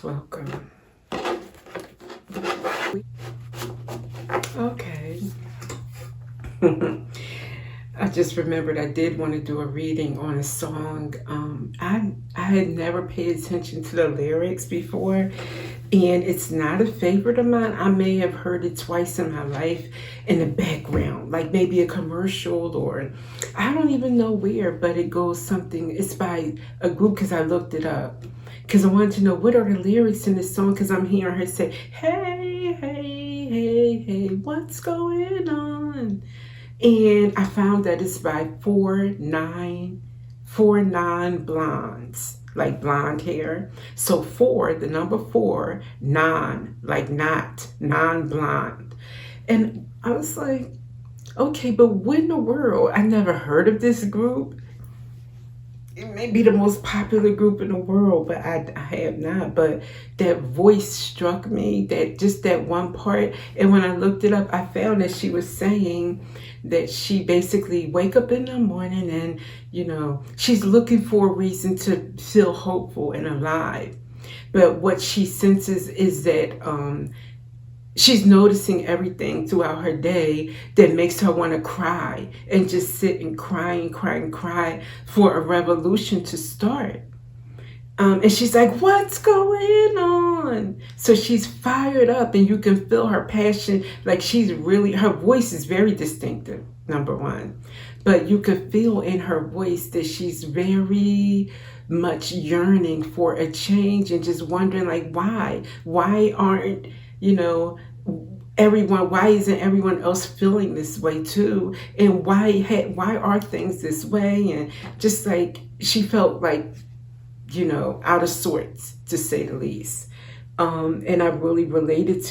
Welcome. Okay. I just remembered I did want to do a reading on a song. I had never paid attention to the lyrics before, and it's not a favorite of mine. I may have heard it twice in my life in the background, like maybe a commercial or I don't even know where, but it goes something. It's by a group because I looked it up because I wanted to know what are the lyrics in this song because I'm hearing her say, "Hey, hey, hey, hey, what's going on?" And I found that it's by four nine blondes, like blonde hair. So four, the number four, non, like not, non blonde. And I was like, okay, but what in the world? I never heard of this group. It may be the most popular group in the world, but I have not. But that voice struck me, that just that one part. And when I looked it up, I found that she was saying that she basically wake up in the morning and, she's looking for a reason to feel hopeful and alive. But what she senses is that she's noticing everything throughout her day that makes her want to cry and just sit and cry and cry and cry for a revolution to start. And she's like, what's going on? So she's fired up and you can feel her passion. Like her voice is very distinctive, number one. But you can feel in her voice that she's very much yearning for a change and just wondering like, why? Why aren't, why isn't everyone else feeling this way too? And why are things this way? And just like, she felt like, out of sorts, to say the least. And I really related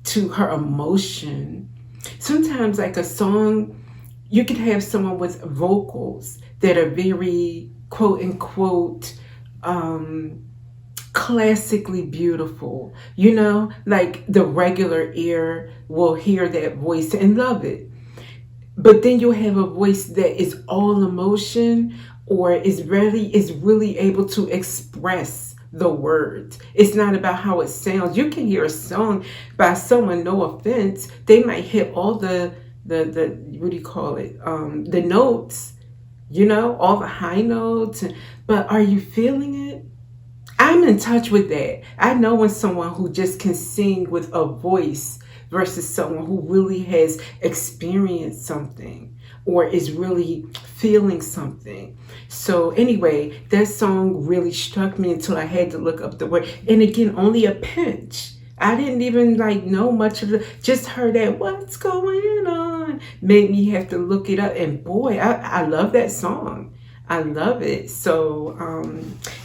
to her emotion. Sometimes, like a song, you could have someone with vocals that are very quote unquote classically beautiful. Like the regular ear will hear that voice and love it. But then you'll have a voice that is all emotion or is really able to express the words. It's not about how it sounds. You can hear a song by someone, no offense, they might hit all the what do you call it? The notes, all the high notes, but are you feeling it? I'm in touch with that. I know when someone who just can sing with a voice versus someone who really has experienced something or is really feeling something. So anyway, that song really struck me until I had to look up the word. And again, only a pinch. I didn't even know much of it. Just heard that what's going on made me have to look it up. And boy, I love that song. I love it. So,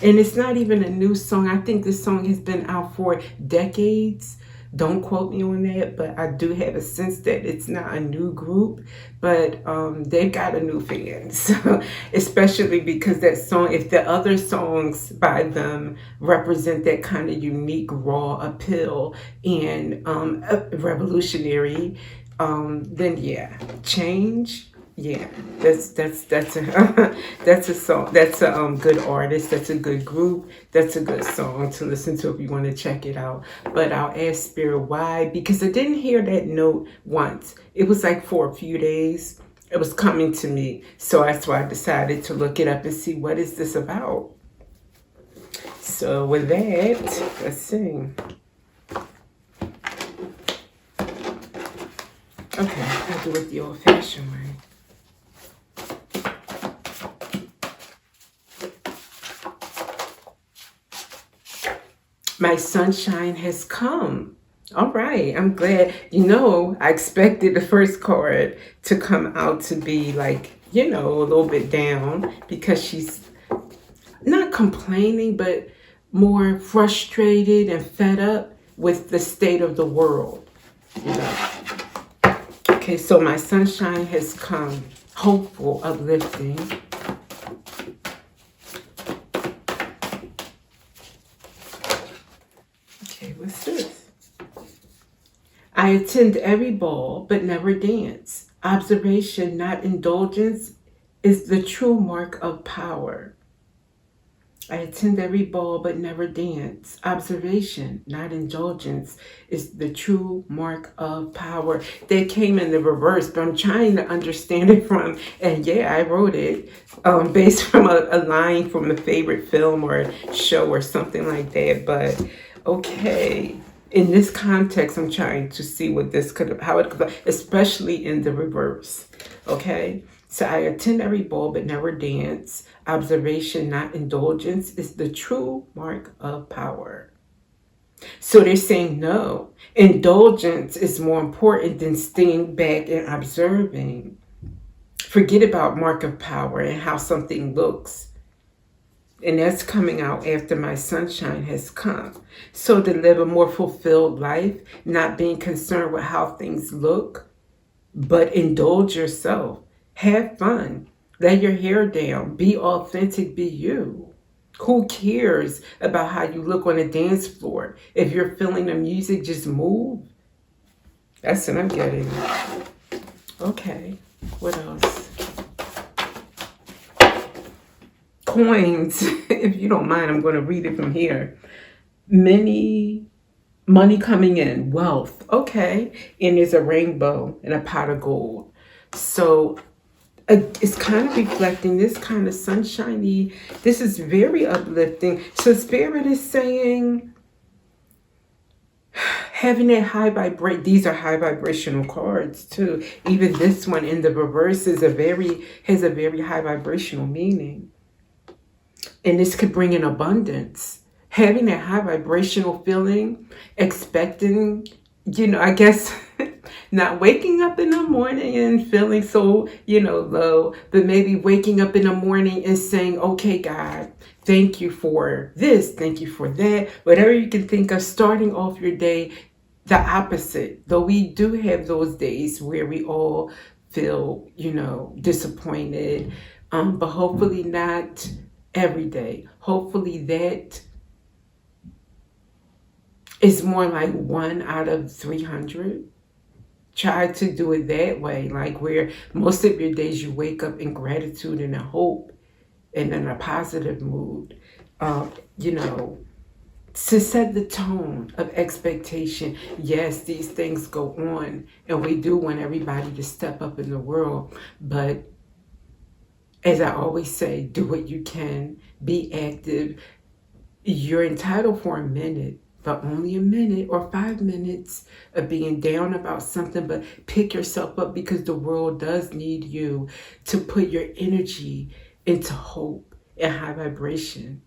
and it's not even a new song. I think this song has been out for decades. Don't quote me on that, but I do have a sense that it's not a new group, but they've got a new fan. So, especially because that song, if the other songs by them represent that kind of unique, raw appeal and revolutionary, then yeah, change. Yeah, that's a that's a song. That's a good artist. That's a good group. That's a good song to listen to if you want to check it out. But I'll ask Spirit why, because I didn't hear that note once. It was like for a few days. It was coming to me, so that's why I decided to look it up and see what is this about. So with that, let's sing. Okay, I'll do it the old-fashioned way. My sunshine has come. All right, I'm glad. I expected the first card to come out to be like, a little bit down because she's not complaining, but more frustrated and fed up with the state of the world. Okay, so my sunshine has come. Hopeful, uplifting. What's this? I attend every ball, but never dance. Observation, not indulgence, is the true mark of power. I attend every ball but never dance. Observation, not indulgence, is the true mark of power. That came in the reverse, but I'm trying to understand it from, and yeah, I wrote it based from a line from a favorite film or show or something like that. But okay, in this context, I'm trying to see what this could, how it could, especially in the reverse. Okay, so I attend every ball but never dance. Observation, not indulgence, is the true mark of power. So they're saying no. Indulgence is more important than staying back and observing. Forget about mark of power and how something looks. And that's coming out after my sunshine has come. So to live a more fulfilled life, not being concerned with how things look, but indulge yourself. Have fun. Let your hair down. Be authentic. Be you. Who cares about how you look on a dance floor? If you're feeling the music, just move. That's what I'm getting. Okay. What else? Coins. If you don't mind, I'm going to read it from here. Money coming in, wealth. Okay. And there's a rainbow and a pot of gold. So it's kind of reflecting this kind of sunshiny. This is very uplifting. So Spirit is saying, having that high vibrate. These are high vibrational cards too. Even this one in the reverse has a very high vibrational meaning, and this could bring in abundance. Having that high vibrational feeling, expecting, I guess. Not waking up in the morning and feeling so, low, but maybe waking up in the morning and saying, okay, God, thank you for this, thank you for that, whatever you can think of, starting off your day the opposite. Though we do have those days where we all feel, disappointed, but hopefully not every day. Hopefully that is more like 1 out of 300. Try to do it that way, like where most of your days you wake up in gratitude and a hope and in a positive mood, to set the tone of expectation. Yes, these things go on, and we do want everybody to step up in the world, but as I always say, do what you can, be active. You're entitled for a minute, but only a minute or 5 minutes of being down about something, but pick yourself up, because the world does need you to put your energy into hope and high vibration.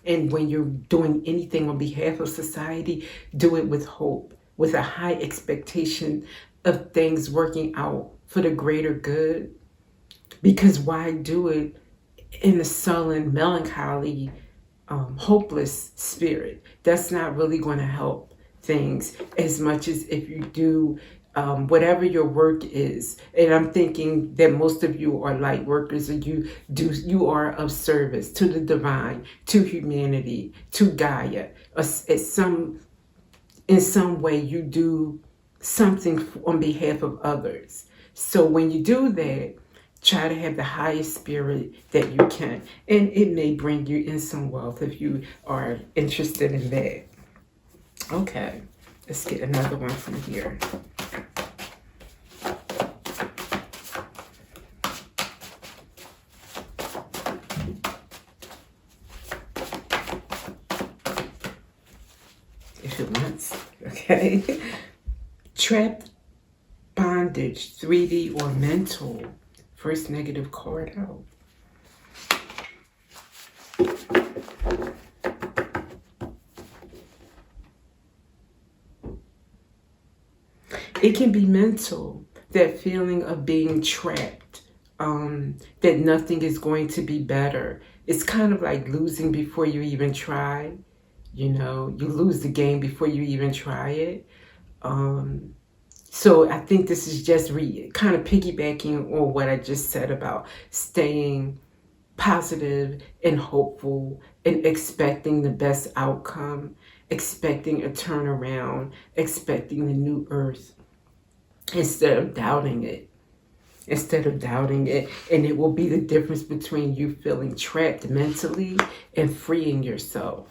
And when you're doing anything on behalf of society, do it with hope, with a high expectation of things working out for the greater good. Because why do it in a sullen, melancholy, hopeless spirit? That's not really going to help things as much as if you do whatever your work is. And I'm thinking that most of you are light workers, and you are of service to the divine, to humanity, to Gaia. In some way you do something on behalf of others. So when you do that, try to have the highest spirit that you can. And it may bring you in some wealth if you are interested in that. Okay, let's get another one from here. If it wants, okay. Trapped, bondage, 3D or mental. First negative card out. It can be mental, that feeling of being trapped, that nothing is going to be better. It's kind of like losing before you even try. You lose the game before you even try it. So I think this is just kind of piggybacking on what I just said about staying positive and hopeful and expecting the best outcome, expecting a turnaround, expecting the new earth instead of doubting it. instead of doubting it. And it will be the difference between you feeling trapped mentally and freeing yourself.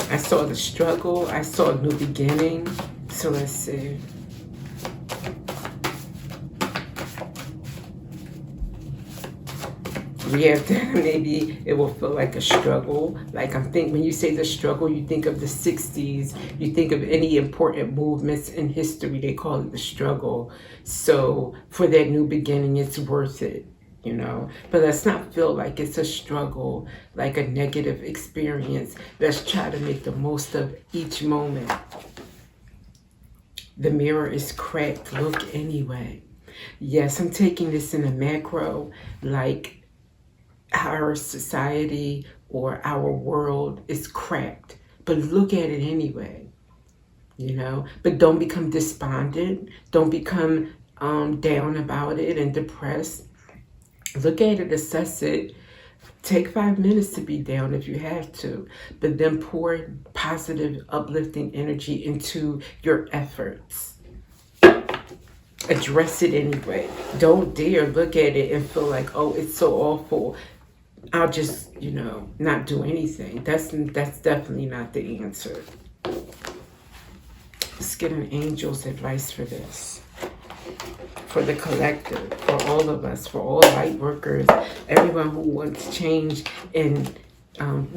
I saw the struggle. I saw a new beginning. So let's see. We have that. Maybe it will feel like a struggle. Like I'm thinking, when you say the struggle, you think of the 60s. You think of any important movements in history. They call it the struggle. So for that new beginning, it's worth it. You know, but let's not feel like it's a struggle, like a negative experience. Let's try to make the most of each moment. The mirror is cracked. Look anyway. Yes, I'm taking this in a macro, like our society or our world is cracked, but look at it anyway. You know, but don't become despondent. Don't become down about it and depressed. Look at it, assess it. Take 5 minutes to be down if you have to, but then pour positive, uplifting energy into your efforts. Address it anyway. Don't dare look at it and feel like, oh, it's so awful. I'll just, not do anything. That's definitely not the answer. Let's get an angel's advice for this. For the collective, for all of us, for all light workers, everyone who wants change. And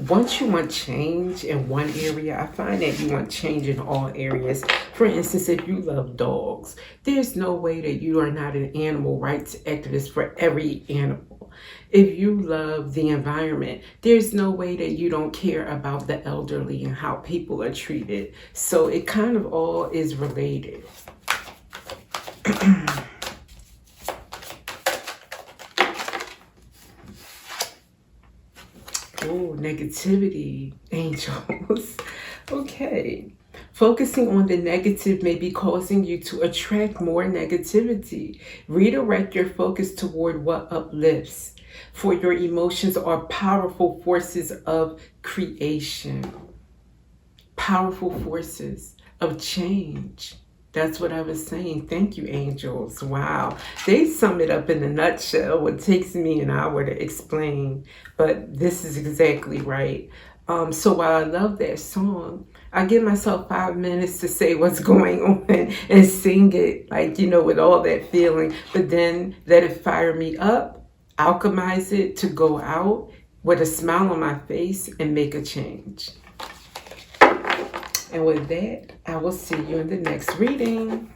once you want change in one area, I find that you want change in all areas. For instance, if you love dogs, there's no way that you are not an animal rights activist for every animal. If you love the environment, there's no way that you don't care about the elderly and how people are treated. So it kind of all is related. Oh, negativity, angels. Okay. Focusing on the negative may be causing you to attract more negativity. Redirect your focus toward what uplifts, for your emotions are powerful forces of creation, powerful forces of change. That's what I was saying. Thank you, angels. Wow. They sum it up in a nutshell, what takes me an hour to explain, but this is exactly right. So while I love that song, I give myself 5 minutes to say what's going on and sing it, like, with all that feeling, but then let it fire me up, alchemize it to go out with a smile on my face and make a change. And with that, I will see you in the next reading.